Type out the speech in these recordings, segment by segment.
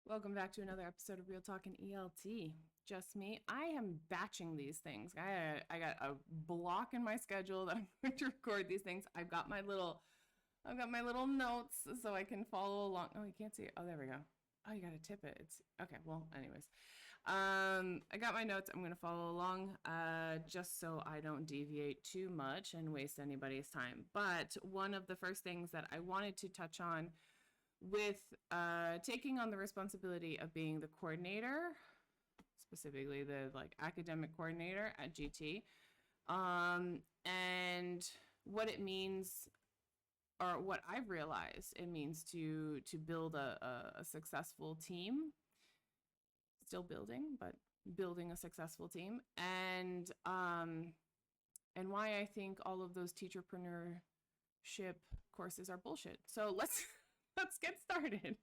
Welcome back to another episode of Real Talk and ELT. Just me. I am batching these things. I got a block in my schedule that I'm going to record these things. I've got my little notes so I can follow along. Oh, you can't see it. Oh, there we go. Oh, you got to tip it. It's okay. Well, anyways, I got my notes. I'm going to follow along, just so I don't deviate too much and waste anybody's time. But one of the first things that I wanted to touch on with taking on the responsibility of being the coordinator, specifically the academic coordinator at GT, and what it means, or what I've realized it means to build a successful team. Still building, but building a successful team, and why I think all of those teacherpreneurship courses are bullshit. So let's get started.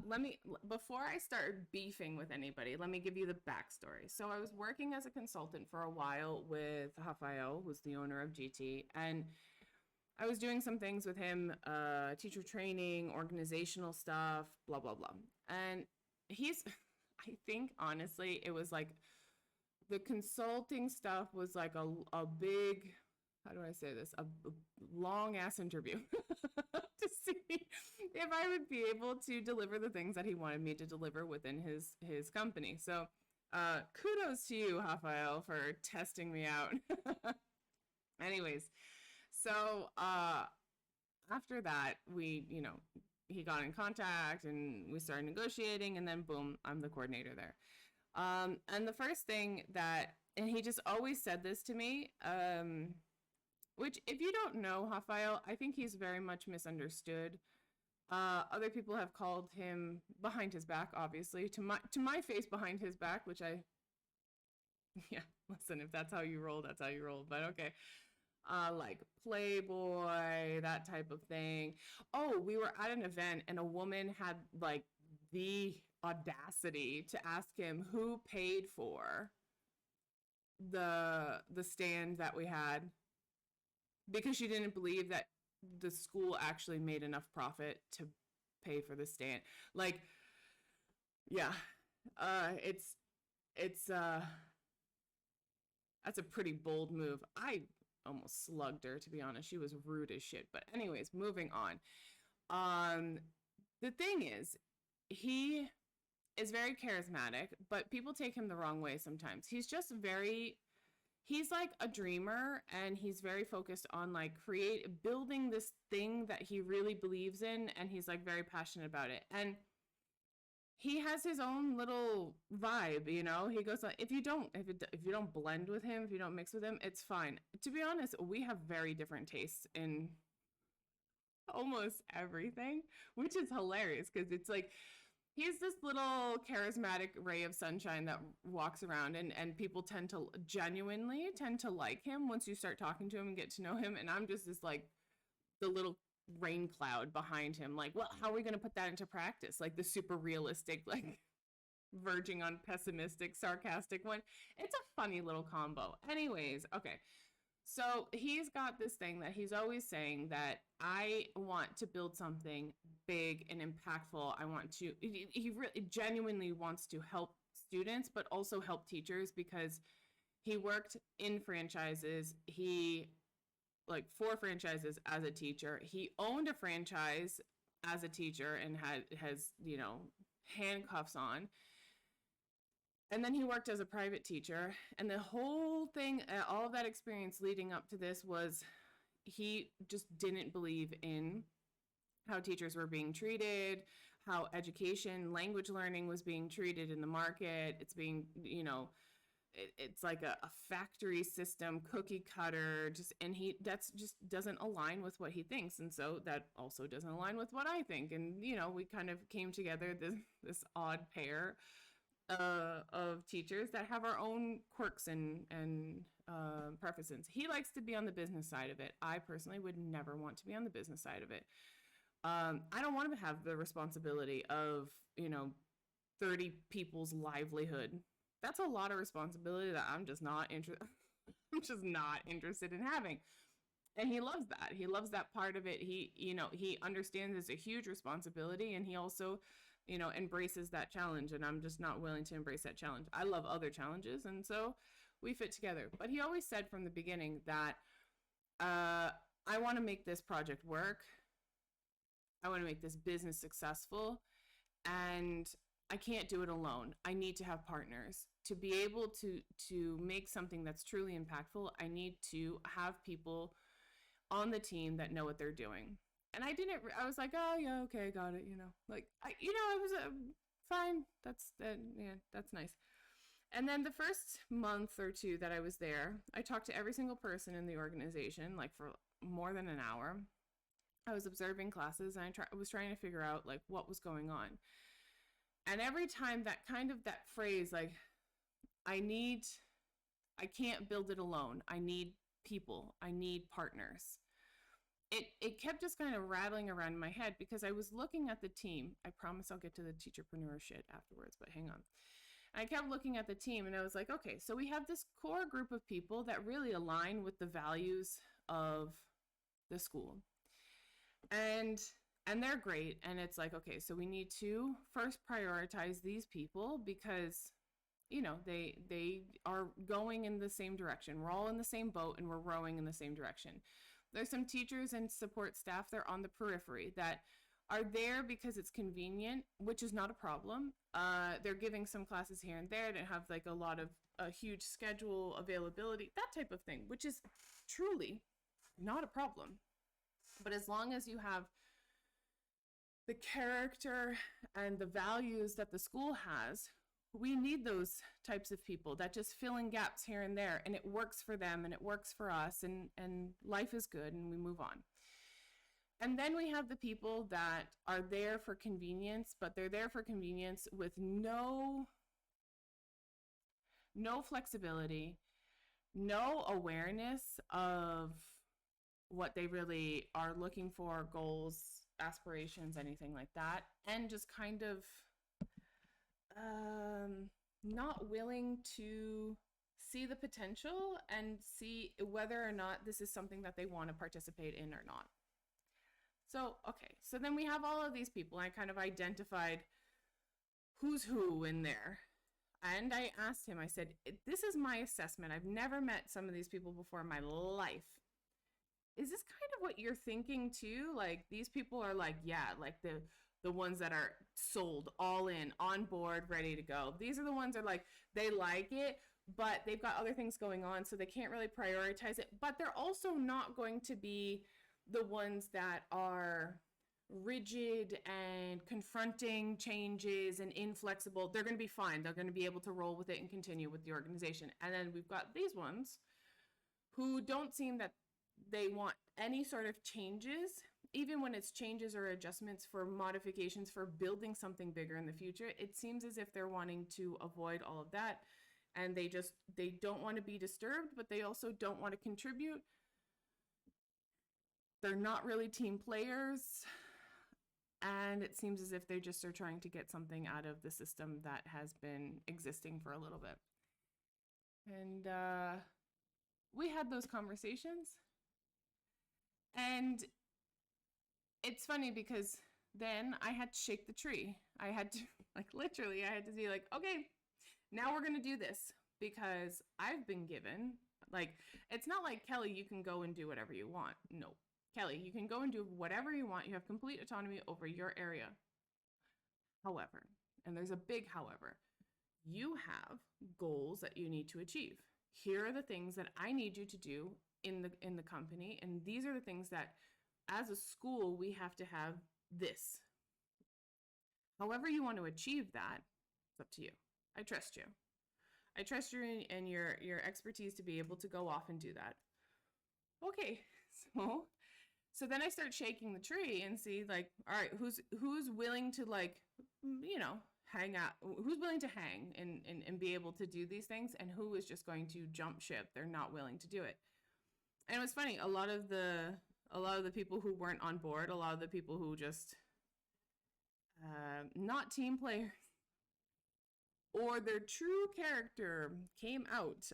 Let me Before I start beefing with anybody, let me give you the backstory. So I was working as a consultant for a while with Rafael, who's the owner of GT, and I was doing some things with him, teacher training, organizational stuff, blah blah blah. And he's, I think honestly, it was like the consulting stuff was like a big, how do I say this, a long ass interview to see if I would be able to deliver the things that he wanted me to deliver within his company. So kudos to you, Rafael, for testing me out. Anyways, so after that, he got in contact and we started negotiating, and then boom, I'm the coordinator there. And the first thing that, and he just always said this to me, which, if you don't know Rafael, I think he's very much misunderstood. Other people have called him behind his back, obviously, to my face behind his back, which I, yeah, listen, if that's how you roll, that's how you roll. But okay, like Playboy, that type of thing. Oh, we were at an event and a woman had like the audacity to ask him who paid for the stand that we had, because she didn't believe that the school actually made enough profit to pay for the stand. Like, yeah, it's that's a pretty bold move. I almost slugged her, to be honest. She was rude as shit. But anyways, moving on. Um, the thing is, he is very charismatic, but people take him the wrong way sometimes. He's like a dreamer, and he's very focused on like building this thing that he really believes in, and he's like very passionate about it. And he has his own little vibe, you know. He goes like, if you don't blend with him, if you don't mix with him, it's fine. To be honest, we have very different tastes in almost everything, which is hilarious because it's like he's this little charismatic ray of sunshine that walks around, and people genuinely tend to like him once you start talking to him and get to know him. And I'm just this like the little rain cloud behind him, like, well, how are we going to put that into practice? Like the super realistic, like verging on pessimistic, sarcastic one. It's a funny little combo. Anyways, okay. So he's got this thing that he's always saying, that I want to build something big and impactful. He really genuinely wants to help students, but also help teachers, because he worked in franchises. He, like, 4 franchises as a teacher. He owned a franchise as a teacher and has, handcuffs on. And then he worked as a private teacher. And the whole thing, all of that experience leading up to this, was he just didn't believe in how teachers were being treated, how education, language learning was being treated in the market. It's being, it's like a factory system, cookie cutter, and that's just doesn't align with what he thinks. And so that also doesn't align with what I think. And, we kind of came together, this odd pair of teachers that have our own quirks and preferences. He likes to be on the business side of it. I personally would never want to be on the business side of it. I don't want to have the responsibility of, 30 people's livelihood. That's a lot of responsibility that I'm just not interested. I'm just not interested in having. And he loves that. He loves that part of it. He understands it's a huge responsibility, and he also, embraces that challenge. And I'm just not willing to embrace that challenge. I love other challenges, and so we fit together. But he always said from the beginning that I want to make this project work. I want to make this business successful, and I can't do it alone. I need to have partners to be able to make something that's truly impactful. I need to have people on the team that know what they're doing. And I was like, oh yeah, okay, got it. It was fine. That's nice. And then the first month or two that I was there, I talked to every single person in the organization, like for more than an hour. I was observing classes, and I was trying to figure out like what was going on. And every time that phrase, like, I can't build it alone. I need people. I need partners. It kept just kind of rattling around in my head because I was looking at the team. I promise I'll get to the teacherpreneur shit afterwards, but hang on. I kept looking at the team, and I was like, okay, so we have this core group of people that really align with the values of the school. And they're great. And it's like, okay, so we need to first prioritize these people because, they are going in the same direction. We're all in the same boat, and we're rowing in the same direction. There's some teachers and support staff that are on the periphery that are there because it's convenient, which is not a problem. They're giving some classes here and there that have like a huge schedule availability, that type of thing, which is truly not a problem. But as long as you have the character and the values that the school has, we need those types of people that just fill in gaps here and there, and it works for them and it works for us, and life is good and we move on. And then we have the people that are there for convenience, but they're there for convenience with no flexibility, no awareness of what they really are looking for, goals, aspirations, anything like that, and just kind of not willing to see the potential and see whether or not this is something that they want to participate in or not. So, okay, so then we have all of these people. I kind of identified who's who in there. And I asked him, I said, this is my assessment. I've never met some of these people before in my life. Is this kind of what you're thinking too? Like, these people are like, yeah, like the ones that are sold, all in, on board, ready to go. These are the ones that are like, they like it, but they've got other things going on, so they can't really prioritize it. But they're also not going to be the ones that are rigid and confronting changes and inflexible. They're going to be fine. They're going to be able to roll with it and continue with the organization. And then we've got these ones who don't seem that they want any sort of changes, even when it's changes or adjustments for modifications for building something bigger in the future. It seems as if they're wanting to avoid all of that, and they don't want to be disturbed, but they also don't want to contribute. They're not really team players, and it seems as if they just are trying to get something out of the system that has been existing for a little bit. And we had those conversations, and it's funny because then I had to shake the tree. I had to, like, literally, I had to be like, okay, now we're going to do this, because I've been given, like, it's not like, Kelly, you can go and do whatever you want. No. Kelly, you can go and do whatever you want. You have complete autonomy over your area. However, and there's a big however, you have goals that you need to achieve. Here are the things that I need you to do in the company, and these are the things that as a school we have to have this. However you want to achieve that, it's up to you. I trust you. I trust you and your expertise to be able to go off and do that. Okay, so then I start shaking the tree and see, like, all right, who's willing to, like, hang out, who's willing to hang and be able to do these things, and who is just going to jump ship. They're not willing to do it. And it was funny, a lot of the people who weren't on board, a lot of the people who just not team players or their true character came out.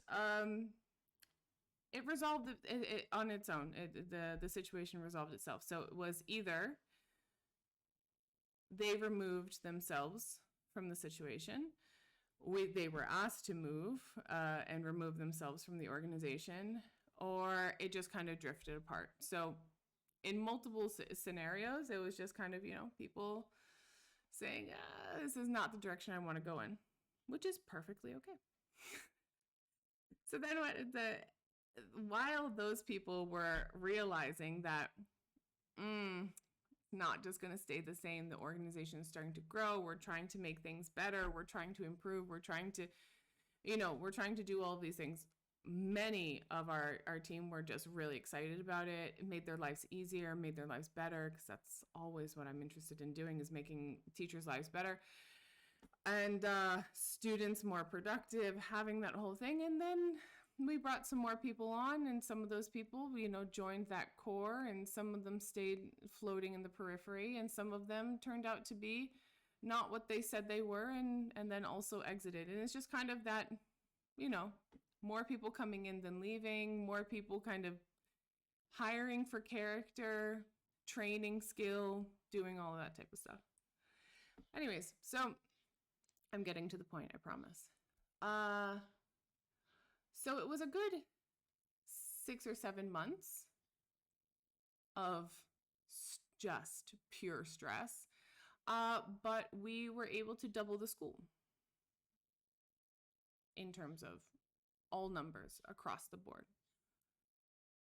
it resolved it on its own. The situation resolved itself. So it was either they removed themselves from the situation, they were asked to move and remove themselves from the organization, or it just kind of drifted apart. So in multiple scenarios, it was just kind of, people saying, this is not the direction I want to go in, which is perfectly okay. So then while those people were realizing that not just going to stay the same, the organization is starting to grow, we're trying to make things better, we're trying to improve, we're trying to do all of these things, many of our team were just really excited about it. It made their lives easier, made their lives better, because that's always what I'm interested in doing, is making teachers' lives better and students more productive, having that whole thing. And then we brought some more people on, and some of those people, joined that core, and some of them stayed floating in the periphery, and some of them turned out to be not what they said they were, and then also exited. And it's just kind of that, more people coming in than leaving, more people kind of hiring for character, training skill, doing all of that type of stuff. Anyways, so I'm getting to the point, I promise. So it was a good 6 or 7 months of just pure stress, but we were able to double the school in terms of all numbers across the board.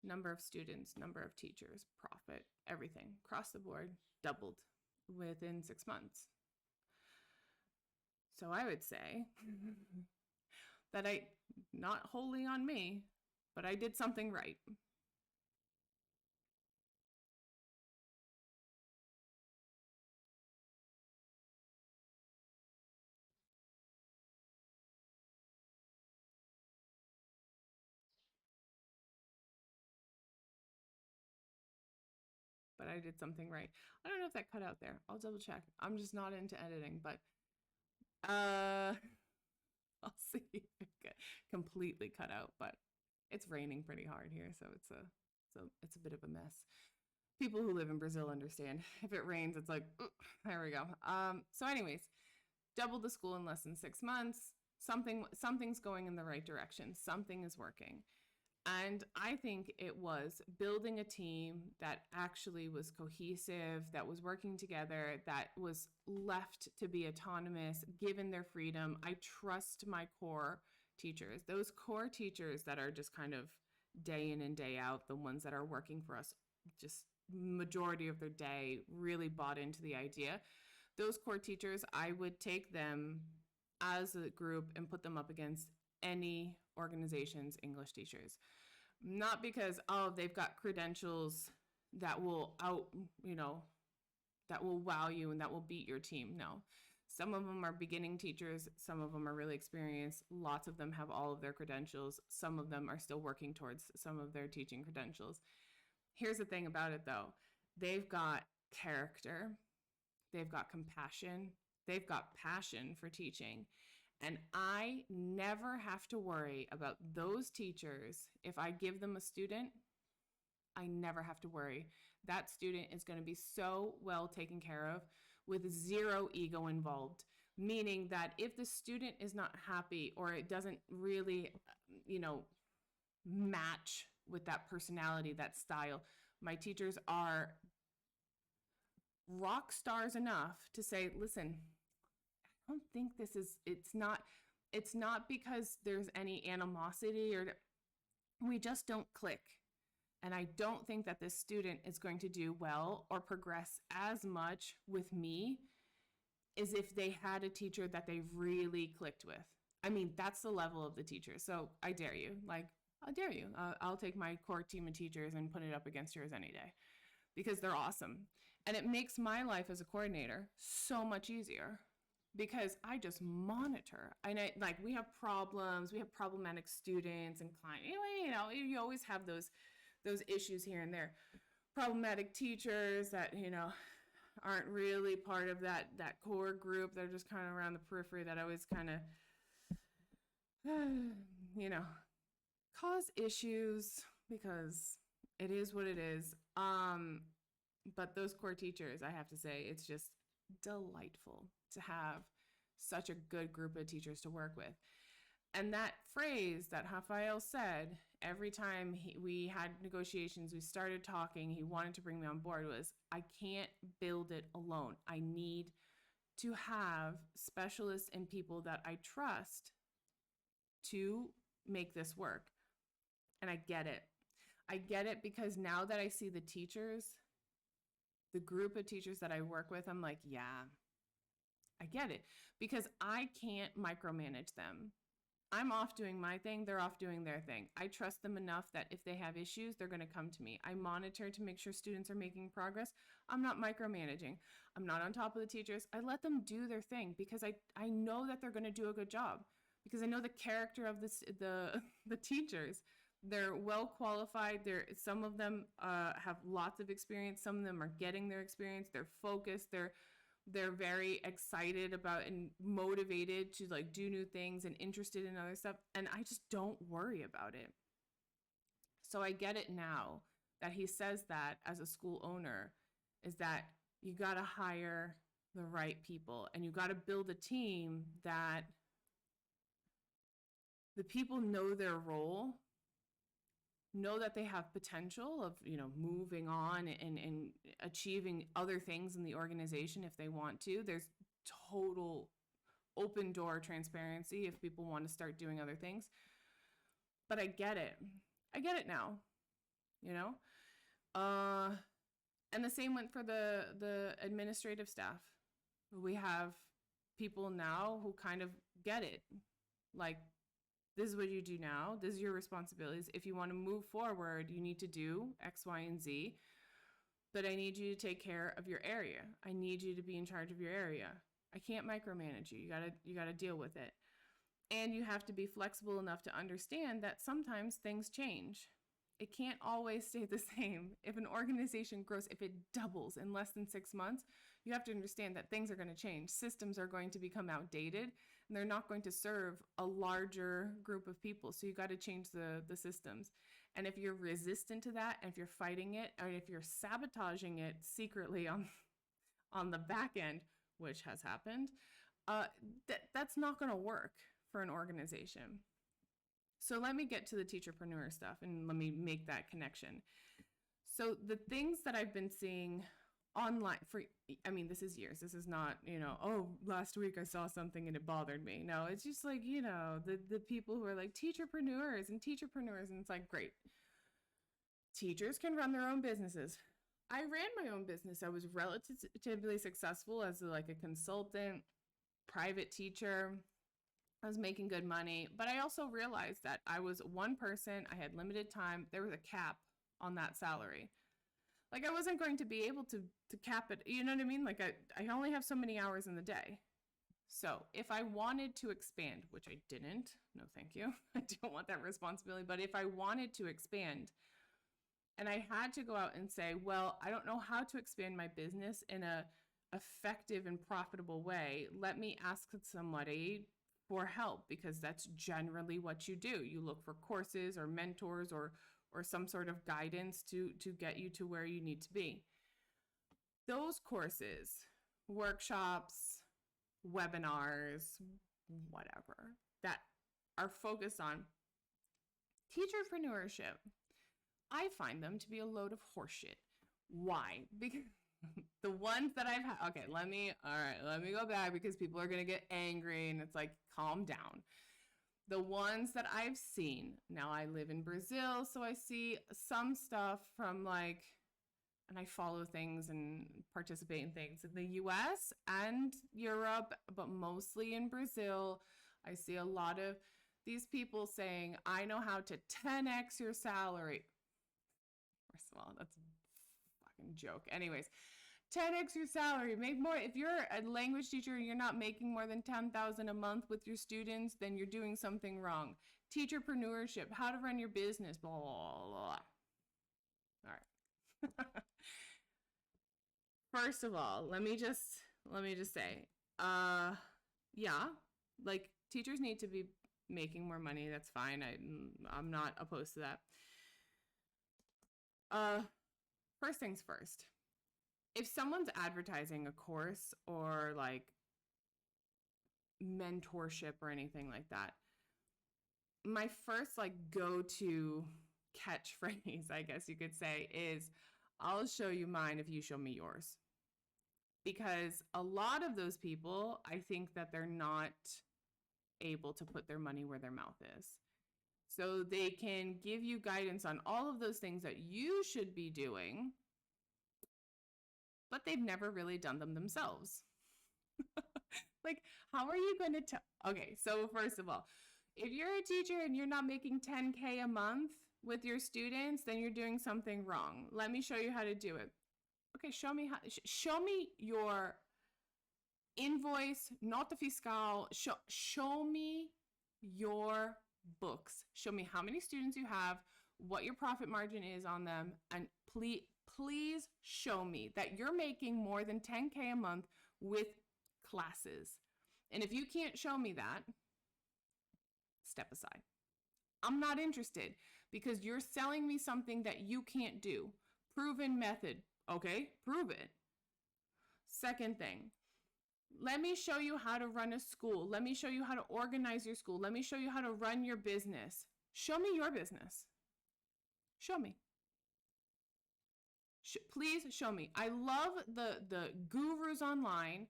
Number of students, number of teachers, profit, everything across the board doubled within 6 months. So I would say that not wholly on me, but I did something right. But I did something right. I don't know if that cut out there. I'll double check. I'm just not into editing, but I'll see if it completely cut out, but it's raining pretty hard here, so it's a bit of a mess. People who live in Brazil understand. If it rains, it's like, there we go. So anyways, doubled the school in less than 6 months. Something's going in the right direction. Something is working. And I think it was building a team that actually was cohesive, that was working together, that was left to be autonomous, given their freedom. I trust my core teachers, those core teachers that are just kind of day in and day out, the ones that are working for us just majority of their day, really bought into the idea. Those core teachers, I would take them as a group and put them up against any organization's English teachers. Not because, they've got credentials that will that will wow you and that will beat your team. No. Some of them are beginning teachers. Some of them are really experienced. Lots of them have all of their credentials. Some of them are still working towards some of their teaching credentials. Here's the thing about it, though. They've got character. They've got compassion. They've got passion for teaching. And I never have to worry about those teachers. If I give them a student, I never have to worry. That student is going to be so well taken care of with zero ego involved. Meaning that if the student is not happy or it doesn't really, match with that personality, that style, my teachers are rock stars enough to say, listen, I don't think it's not because there's any animosity or we just don't click. And I don't think that this student is going to do well or progress as much with me as if they had a teacher that they really clicked with. I mean, that's the level of the teacher. So I dare you. I'll take my core team of teachers and put it up against yours any day because they're awesome. And it makes my life as a coordinator so much easier because I just monitor. And we have problems, we have problematic students and clients. Anyway, you always have those issues here and there. Problematic teachers that, aren't really part of that core group. They're just kind of around the periphery that always kind of, cause issues because it is what it is. But those core teachers, I have to say, it's just delightful to have such a good group of teachers to work with. And that phrase that Rafael said every time we had negotiations, we started talking, he wanted to bring me on board was, I can't build it alone. I need to have specialists and people that I trust to make this work. And I get it. I get it because now that I see the teachers, the group of teachers that I work with, I'm like, yeah, I get it. Because I can't micromanage them. I'm off doing my thing, they're off doing their thing. I trust them enough that if they have issues, they're going to come to me. I monitor to make sure students are making progress. I'm not micromanaging. I'm not on top of the teachers. I let them do their thing because I know that they're going to do a good job because I know the character of the teachers. They're well qualified. Some of them have lots of experience. Some of them are getting their experience. They're focused. They're very excited about and motivated to like do new things and interested in other stuff. And I just don't worry about it. So I get it now that he says that as a school owner is that you got to hire the right people and you got to build a team that the people know their role, know that they have potential of, moving on and achieving other things in the organization if they want to. There's total open door transparency if people want to start doing other things. But I get it. I get it now, and the same went for the administrative staff. We have people now who kind of get it. Like, this is what you do now. This is your responsibilities. If you want to move forward, you need to do X, Y, and Z. But I need you to take care of your area. I need you to be in charge of your area. I can't micromanage you. You gotta deal with it. And you have to be flexible enough to understand that sometimes things change. It can't always stay the same. If an organization grows, if it doubles in less than 6 months, you have to understand that things are going to change. Systems are going to become outdated and they're not going to serve a larger group of people. So you got to change the systems. And if you're resistant to that, and if you're fighting it, or if you're sabotaging it secretly on the back end, which has happened, that's not going to work for an organization. So let me get to the teacherpreneur stuff and let me make that connection. So the things that I've been seeing online this is years. This is not, last week I saw something and it bothered me. No, it's just like, the people who are like teacherpreneurs, and it's like, great. Teachers can run their own businesses. I ran my own business. I was relatively successful as a consultant, private teacher. I was making good money, but I also realized that I was one person. I had limited time. There was a cap on that salary. Like, I wasn't going to be able to cap it. You know what I mean? Like, I only have so many hours in the day. So if I wanted to expand, which I didn't, no, thank you. I don't want that responsibility. But if I wanted to expand and I had to go out and say, well, I don't know how to expand my business in a effective and profitable way, let me ask somebody for help, because that's generally what you do. You look for courses or mentors or some sort of guidance to get you to where you need to be. Those courses, workshops, webinars, whatever, that are focused on teacherpreneurship, I find them to be a load of horseshit. Why? Because the ones that I've had, okay, let me go back, because people are going to get angry, and it's like, calm down. The ones that I've seen, now I live in Brazil, so I see some stuff from and I follow things and participate in things in the US and Europe, but mostly in Brazil. I see a lot of these people saying, I know how to 10x your salary. First of all, that's a fucking joke. Anyways, 10x your salary, make more. If you're a language teacher and you're not making more than $10,000 a month with your students, then you're doing something wrong. Teacherpreneurship, how to run your business, blah, blah, blah. All right. First of all, let me just say, yeah, teachers need to be making more money, that's fine. I'm not opposed to that. First things first. If someone's advertising a course or like mentorship or anything like that, my first like go-to catchphrase, I guess you could say, is I'll show you mine if you show me yours. Because a lot of those people, I think that they're not able to put their money where their mouth is. So they can give you guidance on all of those things that you should be doing, but they've never really done them themselves. Like, how are you going to tell? Okay, so first of all, if you're a teacher and you're not making 10K a month with your students, then you're doing something wrong. Let me show you how to do it. Okay, show me how. Show me your invoice, nota fiscal. Show me your books. Show me how many students you have, what your profit margin is on them, and please show me that you're making more than 10K a month with classes. And if you can't show me that, step aside. I'm not interested because you're selling me something that you can't do. Proven method. Okay, prove it. Second thing, let me show you how to run a school. Let me show you how to organize your school. Let me show you how to run your business. Show me your business. Show me. Please show me. I love the gurus online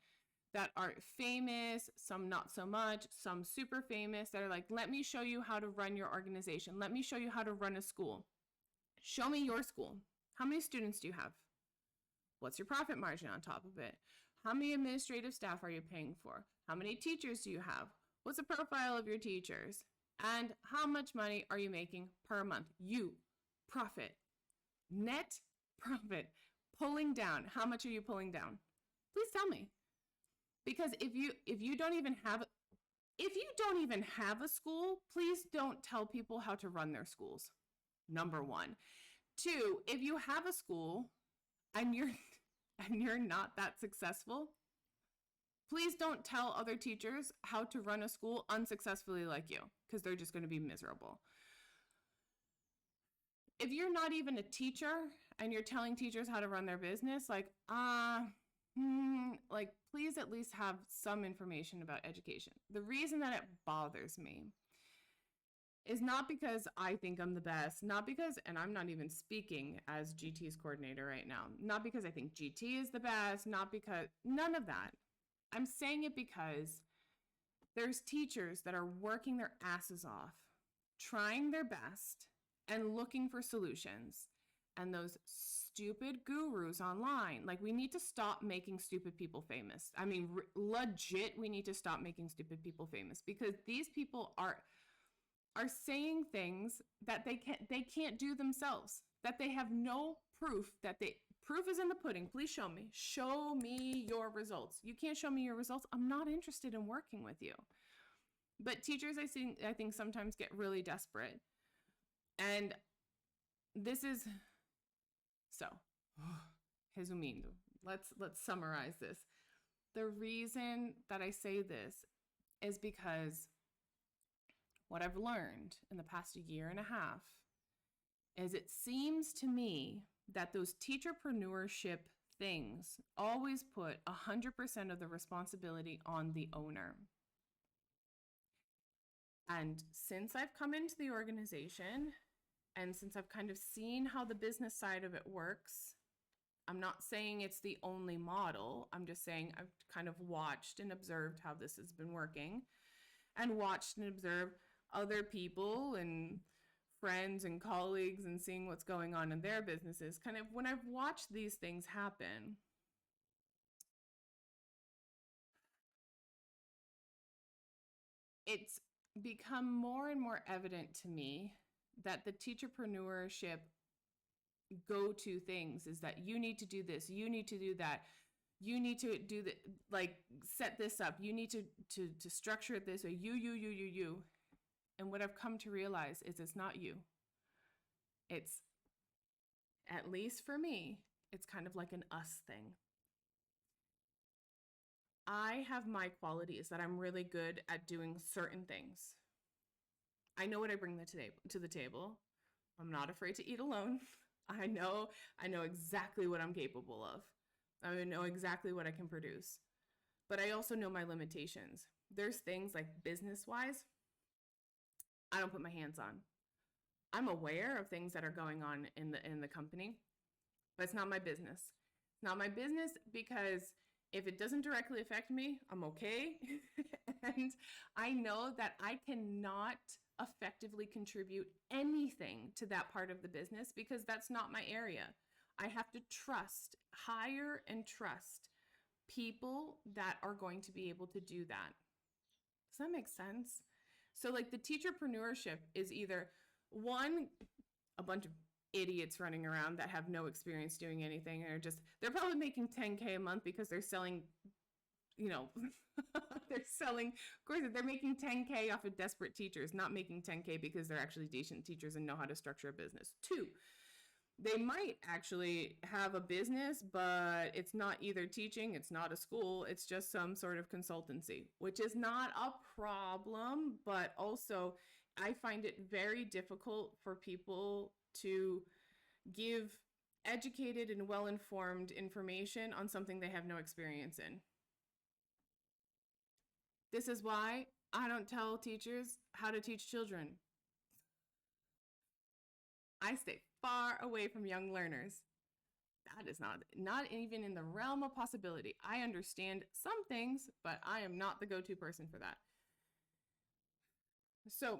that are famous, some not so much, some super famous that are like, let me show you how to run your organization. Let me show you how to run a school. Show me your school. How many students do you have? What's your profit margin on top of it? How many administrative staff are you paying for? How many teachers do you have? What's the profile of your teachers? And how much money are you making per month? You, profit, net profit, pulling down. How much are you pulling down? Please tell me. Because if you don't even have a school, please don't tell people how to run their schools. Number one. Two, if you have a school and you're not that successful, please don't tell other teachers how to run a school unsuccessfully like you, because they're just going to be miserable. If you're not even a teacher and you're telling teachers how to run their business, please at least have some information about education. The reason that it bothers me is not because I think I'm the best, not because, and I'm not even speaking as GT's coordinator right now, not because I think GT is the best, not because, none of that. I'm saying it because there's teachers that are working their asses off, trying their best and looking for solutions. And those stupid gurus online, like, we need to stop making stupid people famous. I mean, legit, we need to stop making stupid people famous, because these people are saying things that they can't do themselves, that they have no proof, proof is in the pudding. Please show me your results. You can't show me your results, I'm not interested in working with you. But teachers, I think sometimes get really desperate. And this is, so, resumindo, let's summarize this. The reason that I say this is because what I've learned in the past year and a half is it seems to me that those teacherpreneurship things always put 100% of the responsibility on the owner. And since I've come into the organization, and since I've kind of seen how the business side of it works, I'm not saying it's the only model. I'm just saying I've kind of watched and observed how this has been working, and watched and observed other people and friends and colleagues and seeing what's going on in their businesses. Kind of when I've watched these things happen, it's become more and more evident to me that the teacherpreneurship go-to things is that you need to do this, you need to do that, you need to do the, like, set this up, you need to structure it this way, you. And what I've come to realize is it's not you. It's, at least for me, it's kind of like an us thing. I have my qualities that I'm really good at doing certain things. I know what I bring to the table. I'm not afraid to eat alone. I know exactly what I'm capable of. I know exactly what I can produce. But I also know my limitations. There's things like business-wise I don't put my hands on. I'm aware of things that are going on in the company, but it's not my business. It's not my business because if it doesn't directly affect me, I'm okay. And I know that I cannot effectively contribute anything to that part of the business because that's not my area. I have to hire and trust people that are going to be able to do that. Does that make sense? So, like, the teacherpreneurship is either one, a bunch of idiots running around that have no experience doing anything and they're probably making 10K a month because they're selling, you know, of course, they're making 10K off of desperate teachers, not making 10K because they're actually decent teachers and know how to structure a business. Two, they might actually have a business, but it's not either teaching, it's not a school, it's just some sort of consultancy, which is not a problem, but also I find it very difficult for people to give educated and well-informed information on something they have no experience in. This is why I don't tell teachers how to teach children. I stay far away from young learners. That is not even in the realm of possibility. I understand some things, but I am not the go-to person for that. So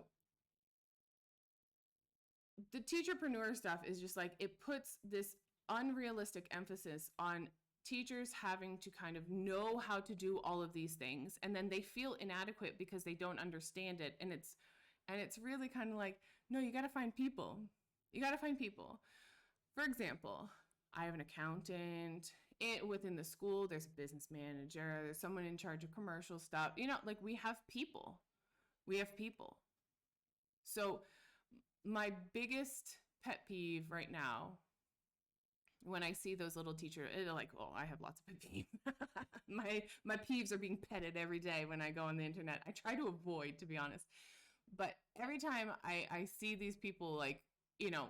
the teacherpreneur stuff is just like, it puts this unrealistic emphasis on teachers having to kind of know how to do all of these things, and then they feel inadequate because they don't understand it. And it's really kind of like, no, you got to find people. You got to find people. For example, I have an accountant. Within the school, there's a business manager. There's someone in charge of commercial stuff. You know, like, we have people. We have people. So my biggest pet peeve right now, when I see those little teachers, like, oh, I have lots of pet peeves. my peeves are being petted every day when I go on the internet. I try to avoid, to be honest. But every time I see these people, like, you know,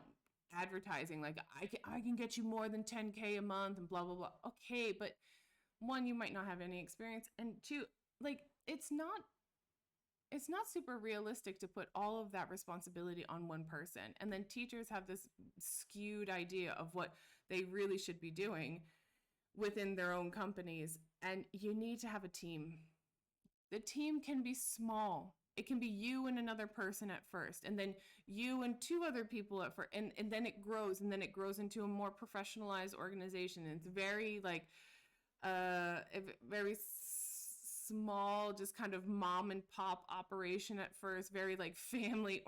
advertising, like, I can get you more than 10K a month and blah, blah, blah. Okay, but one, you might not have any experience. And two, like, it's not super realistic to put all of that responsibility on one person. And then teachers have this skewed idea of what they really should be doing within their own companies. And you need to have a team. The team can be small. It can be you and another person at first, and then you and two other people at first, and then it grows, and then it grows into a more professionalized organization. And it's very like very small, just kind of mom and pop operation at first, very like family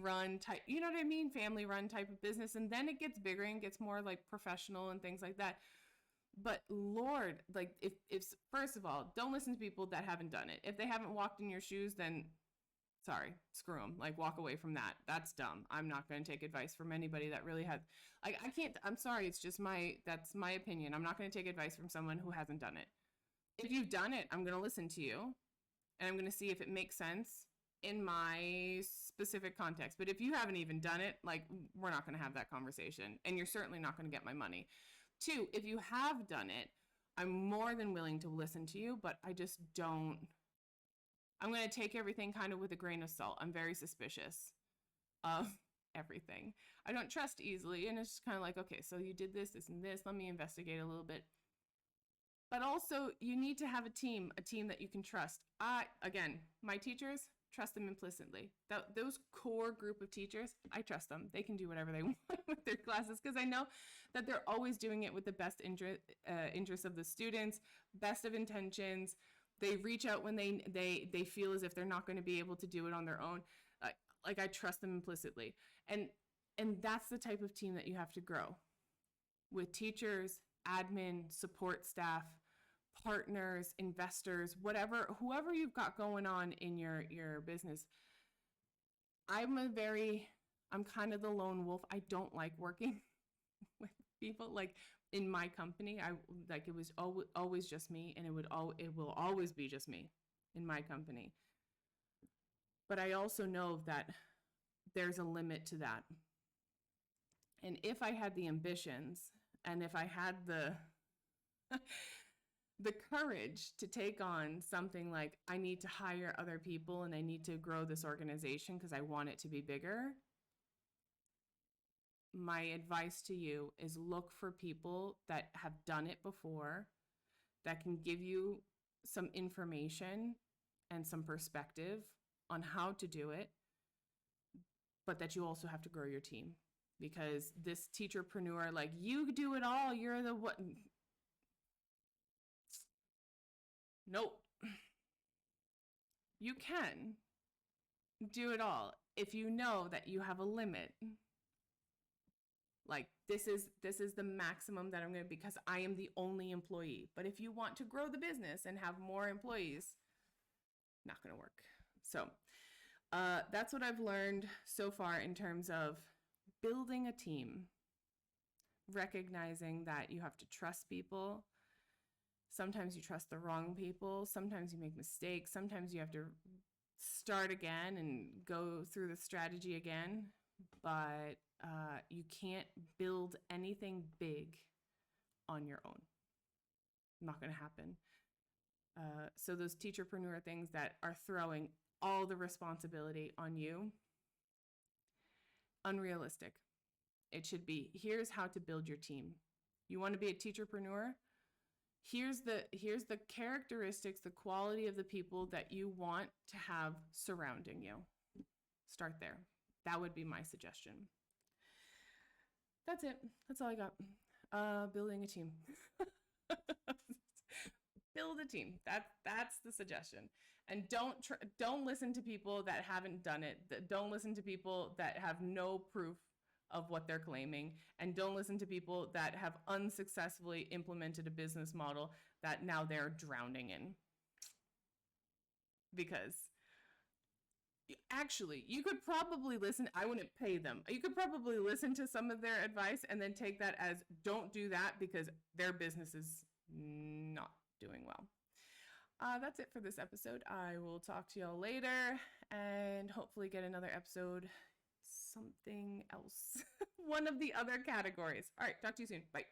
run type, you know what I mean? Family run type of business. And then it gets bigger and gets more like professional and things like that. But Lord, like, if first of all, don't listen to people that haven't done it. If they haven't walked in your shoes, then sorry, screw them. Like, walk away from that. That's dumb. I'm not going to take advice from anybody that really has, like, I can't, I'm sorry. It's just that's my opinion. I'm not going to take advice from someone who hasn't done it. If you've done it, I'm going to listen to you, and I'm going to see if it makes sense in my specific context. But if you haven't even done it, like, we're not going to have that conversation, and you're certainly not going to get my money. Two, if you have done it, I'm more than willing to listen to you, but I just don't. I'm going to take everything kind of with a grain of salt. I'm very suspicious of everything. I don't trust easily, and it's just kind of like, okay, so you did this, this, and this. Let me investigate a little bit. But also, you need to have a team that you can trust. Again, my teachers, trust them implicitly. Those core group of teachers, I trust them. They can do whatever they want with their classes because I know that they're always doing it with the best interests of the students, best of intentions. They reach out when they feel as if they're not going to be able to do it on their own. Like, I trust them implicitly. And that's the type of team that you have to grow with: teachers, admin, support staff, partners, investors, whoever you've got going on in your business. I'm kind of the lone wolf. I don't like working with people. Like, in my company, it was always just me, and it will always be just me in my company. But I also know that there's a limit to that. And if I had the ambitions and if I had the the courage to take on something like I need to hire other people and I need to grow this organization because I want it to be bigger, my advice to you is look for people that have done it before, that can give you some information and some perspective on how to do it, but that you also have to grow your team. Because this teacherpreneur, like, you do it all, you're the what? Nope. You can do it all if you know that you have a limit. Like, this is the maximum that I'm going to, because I am the only employee. But if you want to grow the business and have more employees, not going to work. So that's what I've learned so far in terms of building a team, recognizing that you have to trust people. Sometimes you trust the wrong people. Sometimes you make mistakes. Sometimes you have to start again and go through the strategy again. But you can't build anything big on your own. Not going to happen. So those teacherpreneur things that are throwing all the responsibility on you, unrealistic. It should be, here's how to build your team. You want to be a teacherpreneur? Here's the characteristics, the quality of the people that you want to have surrounding you. Start there. That would be my suggestion. That's it. That's all I got. Building a team. Build a team. That's the suggestion. And don't listen to people that haven't done it. Don't listen to people that have no proof of what they're claiming, and don't listen to people that have unsuccessfully implemented a business model that now they're drowning in. Because actually, you could probably listen. I wouldn't pay them. You could probably listen to some of their advice and then take that as, don't do that because their business is not doing well. That's it for this episode. I will talk to y'all later and hopefully get another episode, something else, one of the other categories. All right, talk to you soon. Bye.